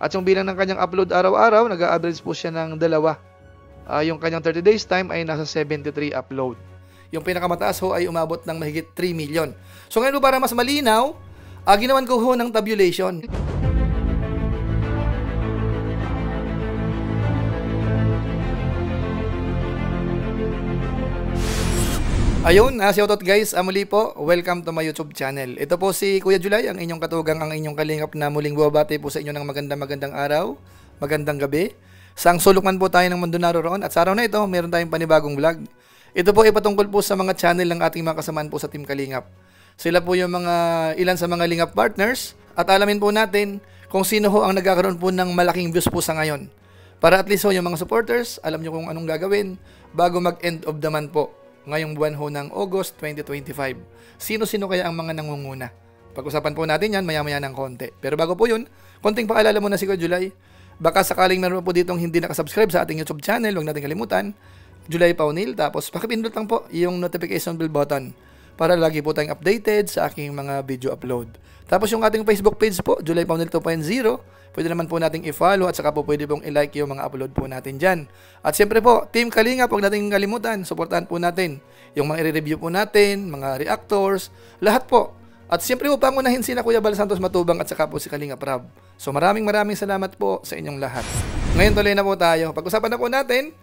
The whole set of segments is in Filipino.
At yung bilang ng kanyang upload araw-araw, nag-a-average po siya ng 2. Yung kanyang 30 days time ay nasa 73 upload. Yung pinakamataas ho ay umabot ng mahigit 3 million. So ngayon po, para mas malinaw, ginawan ko ho ng tabulation. Ayun, shoutout guys, muli po, welcome to my YouTube channel. Ito po si Kuya Julay, ang inyong katugang, ang inyong kalingap na muling bumabati po sa inyo ng magandang araw, magandang gabi. Sang sulok man po tayo ng mundo naroon, at sa araw na ito, meron tayong panibagong vlog. Ito po ay patungkol po sa mga channel ng ating mga kasamaan po sa Team Kalingap. Sila po yung ilan sa mga Lingap partners, at alamin po natin kung sino ho ang nagkakaroon po ng malaking views po sa ngayon. Para at least ho yung mga supporters, alam nyo kung anong gagawin bago mag-end of the month po. Ngayong buwan ho ng August 2025. Sino-sino kaya ang mga nangunguna? Pag-usapan po natin yan maya-maya ng konti. Pero bago po yun, konting paalala muna si Kuya Julay. Baka sakaling meron po ditong hindi nakasubscribe sa ating YouTube channel, huwag natin kalimutan, Julay Paunil. Tapos pakipindot lang po yung notification bell button para lagi po tayong updated sa aking mga video upload. Tapos yung ating Facebook page po, Julay Paunil 2.0. Pwede naman po nating i-follow at saka po pwede pong i-like yung mga upload po natin dyan. At siyempre po, Team Kalingap, huwag natin kalimutan, supportahan po natin yung mga i-review po natin, mga reactors, lahat po. At siyempre po, pangunahin sila Kuya Bal Santos Matubang at saka po si Kalingap Rab. So maraming salamat po sa inyong lahat. Ngayon tuloy na po tayo. Pag-usapan na po natin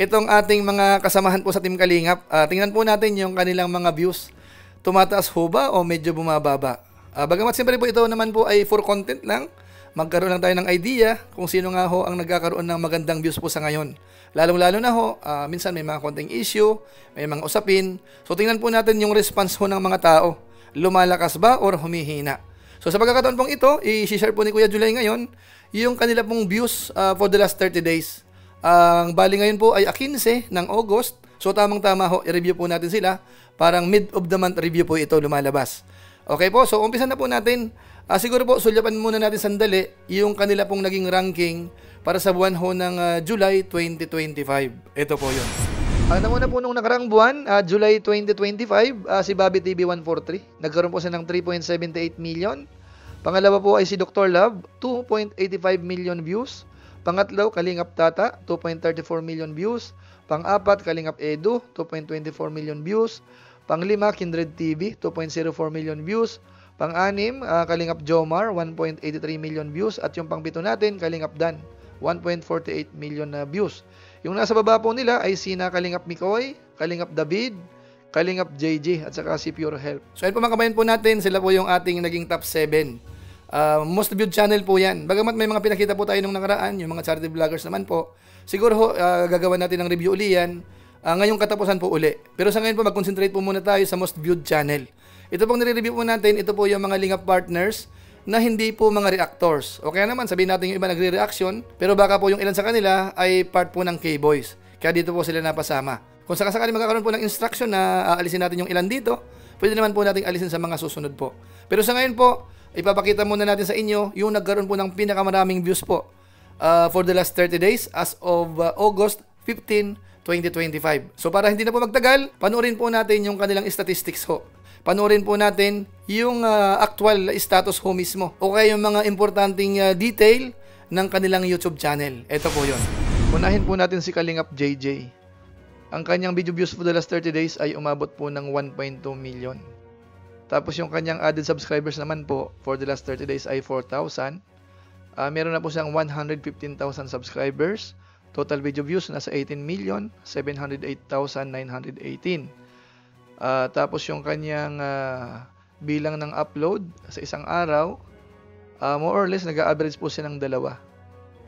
itong ating mga kasamahan po sa Team Kalingap. Tingnan po natin yung kanilang mga views. Tumataas ho ba o medyo bumababa? Bagamat siyempre po ito naman po ay for content lang, magkaroon lang tayo ng idea kung sino nga ho ang nagkakaroon ng magandang views po sa ngayon. Lalong-lalo na ho, minsan may mga konting issue, may mga usapin. So tingnan po natin yung response ho ng mga tao. Lumalakas ba or humihina? So sa pagkakataon pong ito, i-share po ni Kuya Julay ngayon yung kanila pong views for the last 30 days. Ang bali ngayon po ay 15 ng August. So tamang-tama ho, i-review po natin sila. Parang mid of the month review po ito lumalabas. Okay po, so umpisa na po natin. Siguro po, sulyapan muna natin sandali yung kanila pong naging ranking para sa buwan ho ng July 2025. Ito po yun. Ang namuna po nung nakaraang buwan, July 2025, si Bobby TV 143. Nagkaroon po siya ng 3.78 million. Pangalawa po ay si Dr. Love, 2.85 million views. Pangatlo, Kalingap Tata, 2.34 million views. Pang-apat, Kalingap Edu, 2.24 million views. Pang-lima, Kindred TV, 2.04 million views. Pang-anim, Kalingap Jomar, 1.83 million views. At yung pang-pito natin, Kalingap Dan, 1.48 million views. Yung nasa baba po nila ay sina Kalingap Mikoy, Kalingap David, Kalingap JJ, at saka si Pure Health. So ayun po mga kabayan po natin, sila po yung ating naging top 7. Most viewed channel po yan. Bagamat may mga pinakita po tayo nung nakaraan, yung mga charity vloggers naman po. Siguro ho, gagawa natin ng review uli yan. Ngayong katapusan po uli. Pero sa ngayon po, mag-concentrate po muna tayo sa most viewed channel. Ito pong nire-review po natin, ito po yung mga Lingap partners na hindi po mga reactors. O kaya naman, sabihin natin yung iba nagre-reaction, pero baka po yung ilan sa kanila ay part po ng K-Boys. Kaya dito po sila napasama. Kung sakasakali magkakaroon po ng instruction na aalisin natin yung ilan dito, pwede naman po natin alisin sa mga susunod po. Pero sa ngayon po, ipapakita muna natin sa inyo yung nagkaroon po ng pinakamaraming views po for the last 30 days as of August 15, 2025. So para hindi na po magtagal, panoorin po natin yung kanilang statistics ho. Panoorin po natin yung actual status ho mismo o kaya yung mga importanteng detail ng kanilang YouTube channel. Ito po yun. Unahin po natin si Kalingap JJ. Ang kanyang video views for the last 30 days ay umabot po ng 1.2 million. Tapos yung kanyang added subscribers naman po for the last 30 days ay 4,000. Meron na po siyang 115,000 subscribers. Total video views nasa 18,708,918. Tapos yung kanyang bilang ng upload sa isang araw, more or less nag-average po siya ng 2.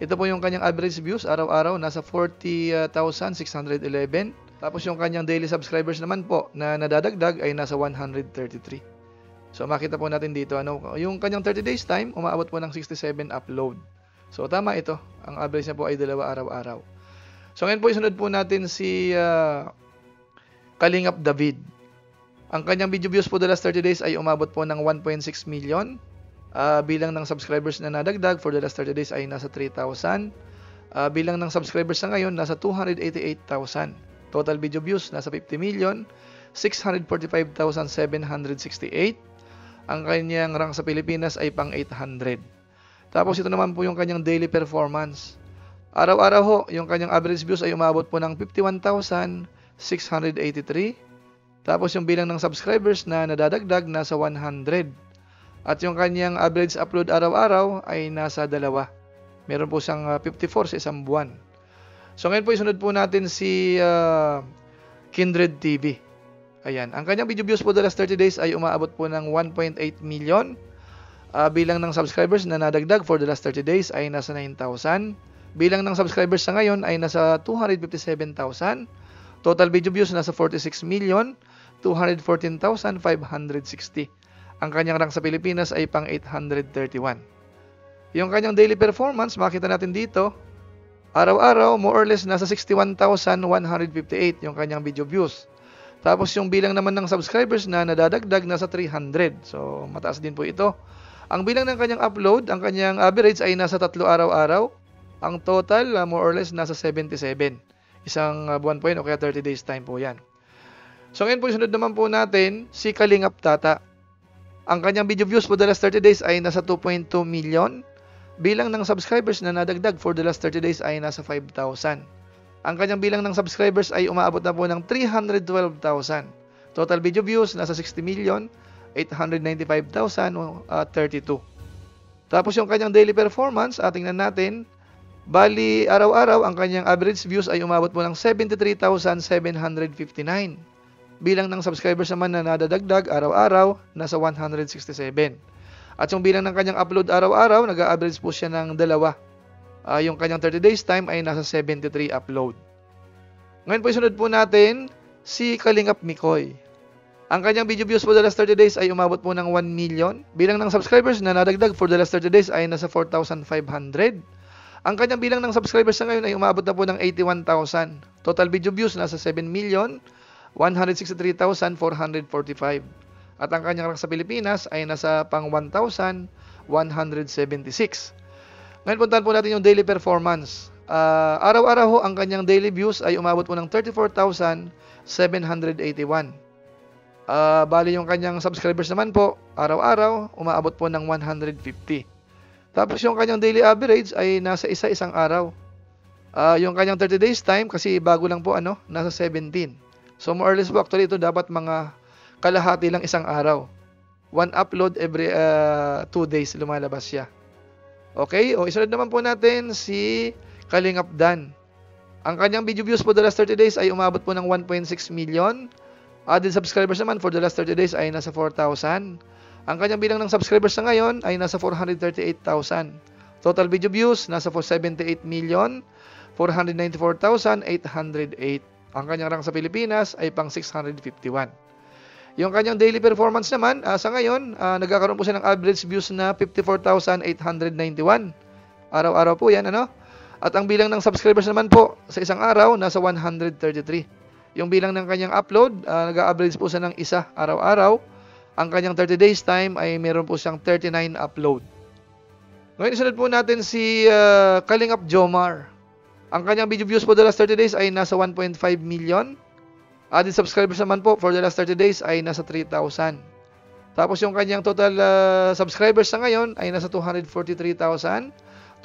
Ito po yung kanyang average views araw-araw, nasa 40,611. Tapos yung kanyang daily subscribers naman po na nadadagdag ay nasa 133. So makita po natin dito, yung kanyang 30 days time, umaabot po ng 67 upload. So tama ito, ang average niya po ay 2 araw-araw. So ngayon po isunod po natin si Kalingap David. Ang kanyang video views po the last 30 days ay umabot po ng 1.6 million. Bilang ng subscribers na nadagdag for the last 30 days ay nasa 3,000. Bilang ng subscribers na ngayon, nasa 288,000. Total video views, nasa 50,645,768. Ang kanyang rank sa Pilipinas ay pang 800. Tapos ito naman po yung kanyang daily performance. Araw-araw ho, yung kanyang average views ay umabot po ng 51,683. Tapos yung bilang ng subscribers na nadadagdag nasa 100. At yung kanyang average upload araw-araw ay nasa 2. Meron po siyang 54 sa isang buwan. So ngayon po isunod po natin si Kindred TV. Ayan, ang kanyang video views po the last 30 days ay umaabot po ng 1.8 million. Bilang ng subscribers na nadagdag for the last 30 days ay nasa 9,000. Bilang ng subscribers sa ngayon ay nasa 257,000. Total video views nasa 46,214,560. Ang kanyang rank sa Pilipinas ay pang 831. Yung kanyang daily performance, makita natin dito, araw-araw more or less nasa 61,158 yung kanyang video views. Tapos yung bilang naman ng subscribers na nadadagdag nasa 300. So mataas din po ito. Ang bilang ng kanyang upload, ang kanyang average ay nasa 3 araw-araw. Ang total, more or less, nasa 77. Isang buwan po yan o kaya 30 days time po yan. So ngayon po, sunod naman po natin si Kalingap Tata. Ang kanyang video views for the last 30 days ay nasa 2.2 million. Bilang ng subscribers na nadagdag for the last 30 days ay nasa 5,000. Ang kanyang bilang ng subscribers ay umaabot na po ng 312,000. Total video views, nasa 60,895,032. Tapos yung kanyang daily performance, tingnan natin. Bali, araw-araw, ang kanyang average views ay umabot po ng 73,759. Bilang ng subscribers naman na nadadagdag araw-araw, nasa 167. At yung bilang ng kanyang upload araw-araw, nag-average po siya ng 2. Yung kanyang 30 days time ay nasa 73 upload. Ngayon po isunod po natin si Kalingap Mikoy. Ang kanyang video views for the last 30 days ay umabot po ng 1 million. Bilang ng subscribers na nadagdag for the last 30 days ay nasa 4,500. Ang kanyang bilang ng subscribers sa ngayon ay umabot na po ng 81,000. Total video views nasa 7,163,445. At ang kanyang rank sa Pilipinas ay nasa pang 1,176. Ngayon puntahan po natin yung daily performance. Araw-araw ho, ang kanyang daily views ay umabot po ng 34,781. Bali yung kanyang subscribers naman po, araw-araw, umaabot po ng 150. Tapos yung kanyang daily average ay nasa isang araw. Yung kanyang 30 days time, kasi bago lang po, nasa 17. So more or less po, actually ito dapat mga kalahati lang isang araw. One upload every 2 days lumalabas siya. Okay, isunod naman po natin si Kalingap Dan. Ang kanyang video views po the last 30 days ay umabot po ng 1.6 million. Added subscribers naman for the last 30 days ay nasa 4,000. Ang kanyang bilang ng subscribers sa ngayon ay nasa 438,000. Total video views nasa 78,494,808. Ang kanyang rank sa Pilipinas ay pang 651. Yung kanyang daily performance naman, sa ngayon, nagkakaroon po siya ng average views na 54,891. Araw-araw po yan, At ang bilang ng subscribers naman po sa isang araw, nasa 133. Yung bilang ng kanyang upload, nag-average po siya ng isa araw-araw. Ang kanyang 30 days time ay meron po siyang 39 upload. Ngayon, isunod po natin si Kalingap Jomar. Ang kanyang video views po the last 30 days ay nasa 1.5 million. Added subscribers naman po for the last 30 days ay nasa 3,000. Tapos yung kanyang total subscribers sa ngayon ay nasa 243,000.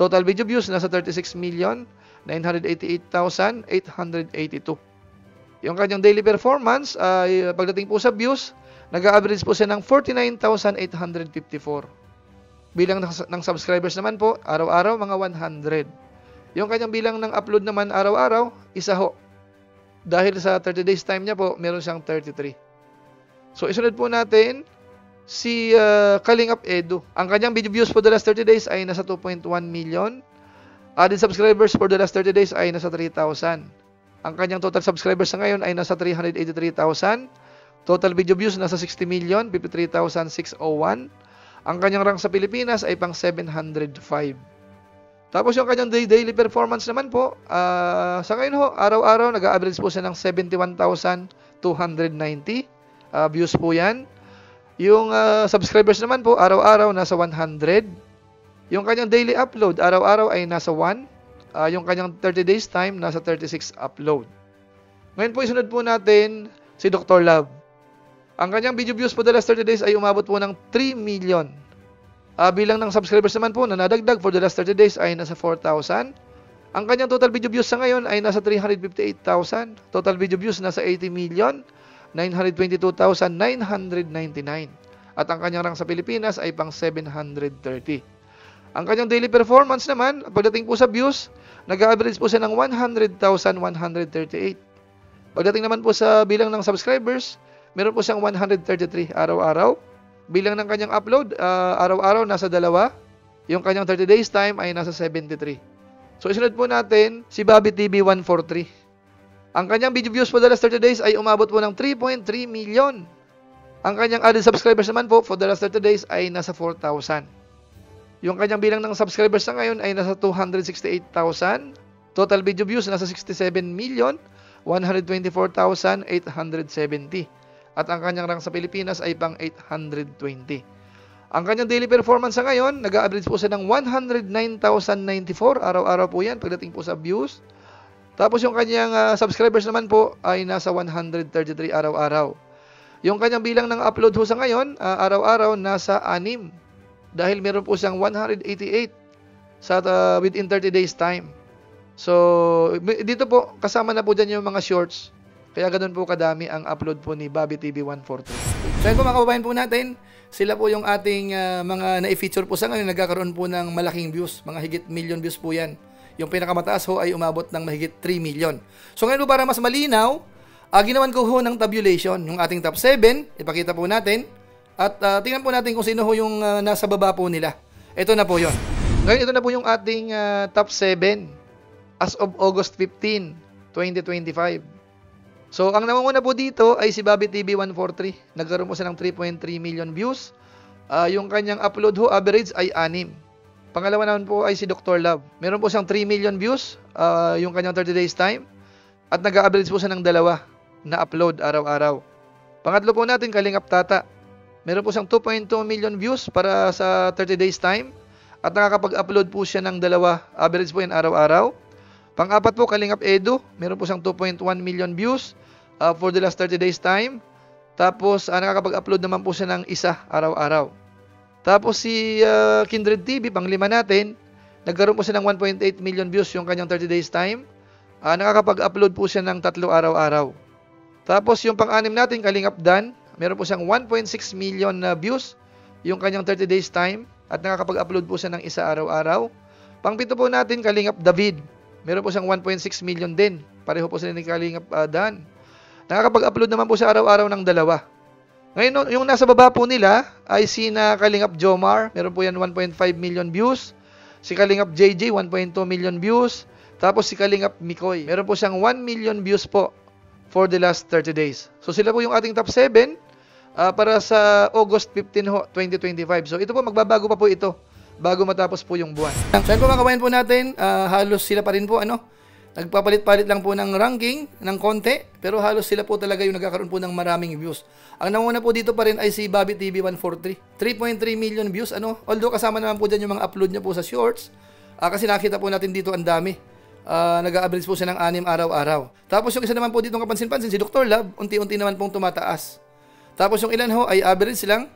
Total video views nasa 36,988,882. Yung kanyang daily performance ay pagdating po sa views, nag-average po siya ng 49,854. Bilang ng subscribers naman po, araw-araw mga 100. Yung kanyang bilang ng upload naman araw-araw, isa ho. Dahil sa 30 days time niya po, meron siyang 33. So, isunod po natin si Kalingap Edu. Ang kanyang video views for the last 30 days ay nasa 2.1 million. Added subscribers for the last 30 days ay nasa 3,000. Ang kanyang total subscribers sa ngayon ay nasa 383,000. Total video views nasa 60,053,601. Ang kanyang rank sa Pilipinas ay pang 705. Tapos yung kanyang daily performance naman po, sa ngayon ho, araw-araw, nag-average po siya ng 71,290 views po yan. Yung subscribers naman po, araw-araw, nasa 100. Yung kanyang daily upload, araw-araw ay nasa 1. Yung kanyang 30 days time, nasa 36 upload. Ngayon po, isunod po natin si Dr. Love. Ang kanyang video views po the last 30 days ay umabot po ng 3 million. Bilang ng subscribers naman po na nadagdag for the last 30 days ay nasa 4,000. Ang kanyang total video views sa ngayon ay nasa 358,000. Total video views nasa 80,922,999. At ang kanyang rank sa Pilipinas ay pang 730. Ang kanyang daily performance naman, pagdating po sa views, nag-average po siya ng 100,138. Pagdating naman po sa bilang ng subscribers, meron po siyang 133 araw-araw. Bilang ng kanyang upload, araw-araw nasa 2. Yung kanyang 30 days time ay nasa 73. So isunod po natin si Bobby TV 143. Ang kanyang video views for the last 30 days ay umabot po ng 3.3 million. Ang kanyang added subscribers naman po for the last 30 days ay nasa 4,000. Yung kanyang bilang ng subscribers na ngayon ay nasa 268,000. Total video views nasa 67,124,870. At ang kanyang rank sa Pilipinas ay pang 820. Ang kanyang daily performance sa ngayon, nag-average po siya ng 109,094 araw-araw po yan pagdating po sa views. Tapos yung kanyang subscribers naman po ay nasa 133 araw-araw. Yung kanyang bilang ng upload ho sa ngayon, araw-araw nasa 6. Dahil meron po siyang 188 sa within 30 days time. So, dito po, kasama na po dyan yung mga shorts. Kaya ganun po kadami ang upload po ni Bobby TV 143. So yun po mga kababayan po natin, sila po yung ating mga na-feature po sa ngayon, nagkakaroon po ng malaking views, mga higit million views po yan. Yung pinakamataas ho ay umabot ng mahigit 3 million. So ngayon po para mas malinaw, ginawan ko ho ng tabulation, yung ating top 7, ipakita po natin, at tingnan po natin kung sino ho yung nasa baba po nila. Ito na po yon. Ngayon ito na po yung ating top 7 as of August 15, 2025. So, ang namumuna po dito ay si Bobby TV 143. Nagkaroon po siya ng 3.3 million views. Yung kanyang upload ho, average ay 6. Pangalawa naman po ay si Dr. Love. Meron po siyang 3 million views, yung kanyang 30 days time. At nag-average po siya ng 2 na upload araw-araw. Pangatlo po natin, Kalingap Tata. Meron po siyang 2.2 million views para sa 30 days time. At nakakapag-upload po siya ng 2, average po yan araw-araw. Pang-apat po, Kalingap Edu. Meron po siyang 2.1 million views for the last 30 days time. Tapos, nakakapag-upload naman po siya ng 1 araw-araw. Tapos, si Kindred TV, pang-5 natin, nagkaroon po siya ng 1.8 million views yung kanyang 30 days time. Nakakapag-upload po siya ng 3 araw-araw. Tapos, yung pang-6 natin, Kalingap Dan, meron po siyang 1.6 million views yung kanyang 30 days time. At nakakapag-upload po siya ng 1 araw-araw. Pang-7 po natin, Kalingap David. Meron po siyang 1.6 million din. Pareho po sila ni Kalingap Dan. Nakakapag-upload naman po siya araw-araw ng 2. Ngayon, yung nasa baba po nila ay si Kalingap Jomar. Meron po yan 1.5 million views. Si Kalingap JJ, 1.2 million views. Tapos si Kalingap Mikoy. Meron po siyang 1 million views po for the last 30 days. So sila po yung ating top 7 para sa August 15, 2025. So ito po, magbabago pa po ito bago matapos po yung buwan. So yun po mga kabayan po natin, halos sila pa rin po nagpapalit-palit lang po ng ranking ng konti, pero halos sila po talaga yung nagkakaroon po ng maraming views. Ang nanguna po dito pa rin ay si Bobby TV 143. 3.3 million views, although kasama naman po dyan yung mga upload niya po sa shorts, kasi nakita po natin dito ang dami. Nag-average po siya ng 6 araw-araw. Tapos yung isa naman po dito kapansin-pansin, si Dr. Love, unti-unti naman pong tumataas. Tapos yung ilan ho ay average lang.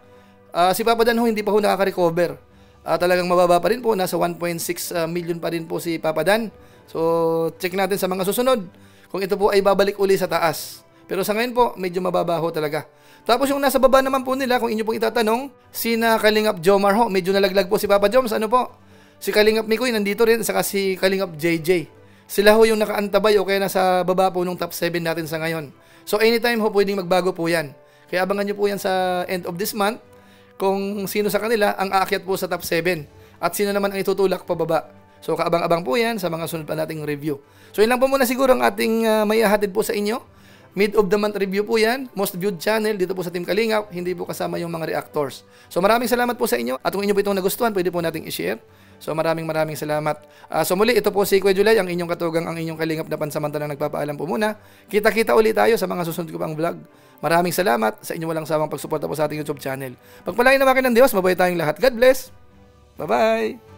Si Papa Dan ho hindi pa ho nakaka-recover. Talagang mababa pa rin po, nasa 1.6 million pa rin po si Papa Dan. So, check natin sa mga susunod kung ito po ay babalik uli sa taas. Pero sa ngayon po, medyo mababa ho talaga. Tapos yung nasa baba naman po nila, kung inyo pong itatanong, si Kalingap Jomar ho, medyo nalaglag po si Papa Joms, si Kalingap Mikoy nandito rin, saka si Kalingap JJ. Sila ho yung nakaantabay o kaya nasa baba po nung top 7 natin sa ngayon. So, anytime ho, pwedeng magbago po yan. Kaya abangan nyo po yan sa end of this month, kung sino sa kanila ang aakyat po sa top 7 at sino naman ang itutulak pababa. So kaabang-abang po yan sa mga sunod pa nating review. So yun lang po muna siguro ang ating may hahatid po sa inyo. Mid of the month review po yan, most viewed channel dito po sa Team Kalingap, hindi po kasama yung mga reactors. So maraming salamat po sa inyo at kung inyo po itong nagustuhan, pwede po nating i-share. So maraming salamat. So muli, ito po si Kuya Julay, ang inyong katugang, ang inyong Kalingap na pansamantalang nagpapaalam po muna. Kita-kita ulit tayo sa mga susunod ko pang vlog. Maraming salamat sa inyong walang sawang pagsuporta po sa ating YouTube channel. Pagpalain naman kayo ng Diyos, mabuhay tayong lahat. God bless. Bye-bye.